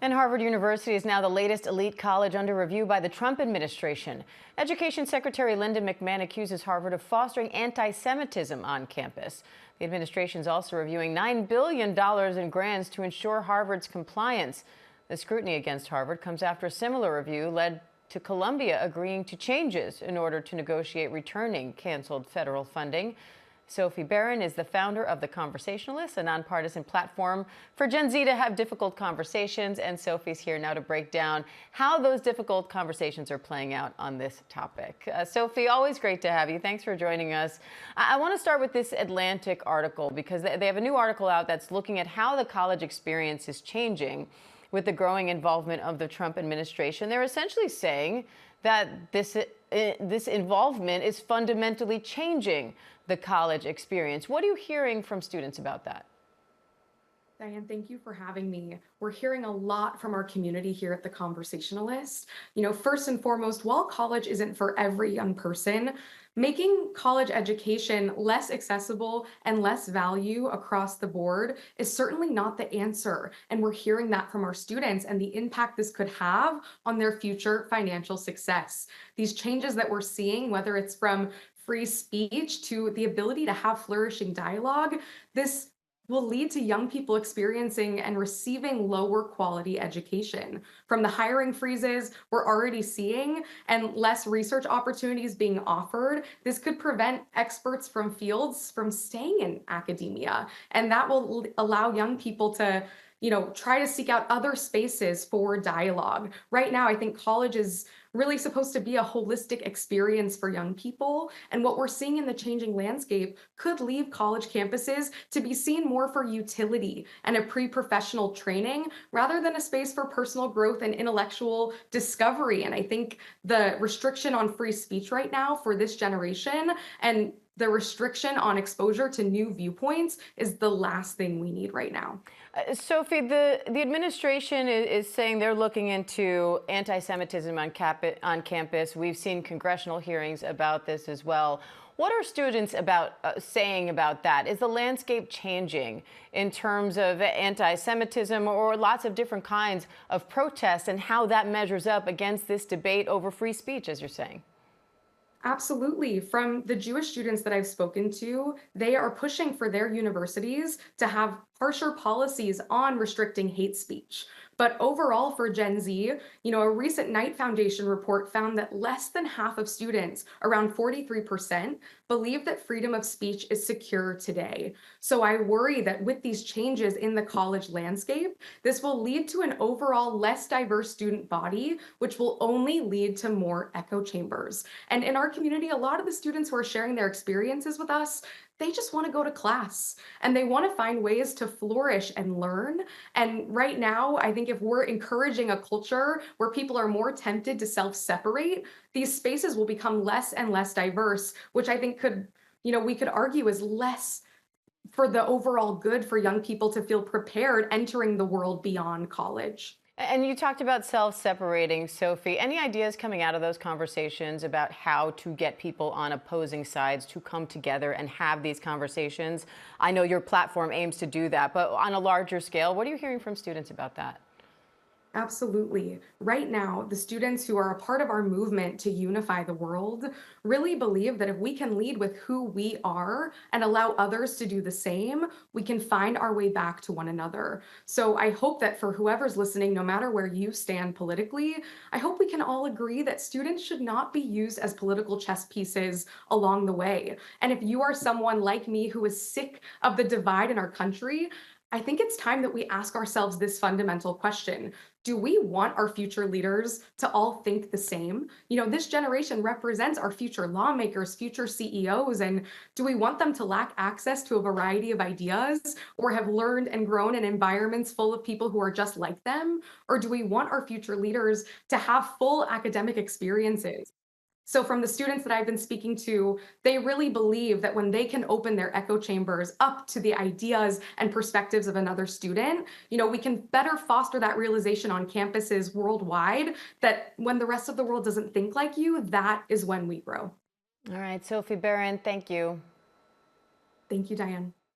And Harvard University is now the latest elite college under review by the Trump administration. Education Secretary Linda McMahon accuses Harvard of fostering anti-Semitism on campus. The administration is also reviewing $9 billion in grants to ensure Harvard's compliance. The scrutiny against Harvard comes after a similar review led to Columbia agreeing to changes in order to negotiate returning canceled federal funding. Sophie Beren is the founder of The Conversationalist, a nonpartisan platform for Gen Z to have difficult conversations. And Sophie's here now to break down how those difficult conversations are playing out on this topic. Sophie, always great to have you. Thanks for joining us. I want to start with this Atlantic article because they have a new article out that's looking at how the college experience is changing with the growing involvement of the Trump administration. They're essentially saying that this involvement is fundamentally changing the college experience. What are you hearing from students about that? Diane, thank you for having me. We're hearing a lot from our community here at The Conversationalist. First and foremost, while college isn't for every young person, making college education less accessible and less value across the board is certainly not the answer. And we're hearing that from our students and the impact this could have on their future financial success. These changes that we're seeing, whether it's from free speech to the ability to have flourishing dialogue, this will lead to young people experiencing and receiving lower quality education. From the hiring freezes we're already seeing and less research opportunities being offered, this could prevent experts from fields from staying in academia. And that will allow young people to try to seek out other spaces for dialogue. Right now, I think college is really supposed to be a holistic experience for young people. And what we're seeing in the changing landscape could leave college campuses to be seen more for utility and a pre-professional training rather than a space for personal growth and intellectual discovery. And I think the restriction on free speech right now for this generation and the restriction on exposure to new viewpoints is the last thing we need right now. Sophie, the administration is saying they're looking into anti-Semitism on campus. We've seen congressional hearings about this as well. What are students saying about that? Is the landscape changing in terms of anti-Semitism or lots of different kinds of protests and how that measures up against this debate over free speech, as you're saying? Absolutely. From the Jewish students that I've spoken to, they are pushing for their universities to have harsher policies on restricting hate speech. But overall, for Gen Z, a recent Knight Foundation report found that less than half of students, around 43%, believe that freedom of speech is secure today. So I worry that with these changes in the college landscape, this will lead to an overall less diverse student body, which will only lead to more echo chambers. And in our community, a lot of the students who are sharing their experiences with us, they just want to go to class and they want to find ways to flourish and learn. And right now, I think if we're encouraging a culture where people are more tempted to self-separate, these spaces will become less and less diverse, which I think we could argue is less for the overall good for young people to feel prepared entering the world beyond college. And you talked about self-separating, Sophie. Any ideas coming out of those conversations about how to get people on opposing sides to come together and have these conversations? I know your platform aims to do that, but on a larger scale, what are you hearing from students about that? Absolutely. Right now, the students who are a part of our movement to unify the world really believe that if we can lead with who we are and allow others to do the same, we can find our way back to one another. So I hope that for whoever's listening, no matter where you stand politically, I hope we can all agree that students should not be used as political chess pieces along the way. And if you are someone like me who is sick of the divide in our country, I think it's time that we ask ourselves this fundamental question. Do we want our future leaders to all think the same? This generation represents our future lawmakers, future CEOs, and do we want them to lack access to a variety of ideas or have learned and grown in environments full of people who are just like them? Or do we want our future leaders to have full academic experiences? So from the students that I've been speaking to, they really believe that when they can open their echo chambers up to the ideas and perspectives of another student, we can better foster that realization on campuses worldwide that when the rest of the world doesn't think like you, that is when we grow. All right, Sophie Beren, thank you. Thank you, Diane.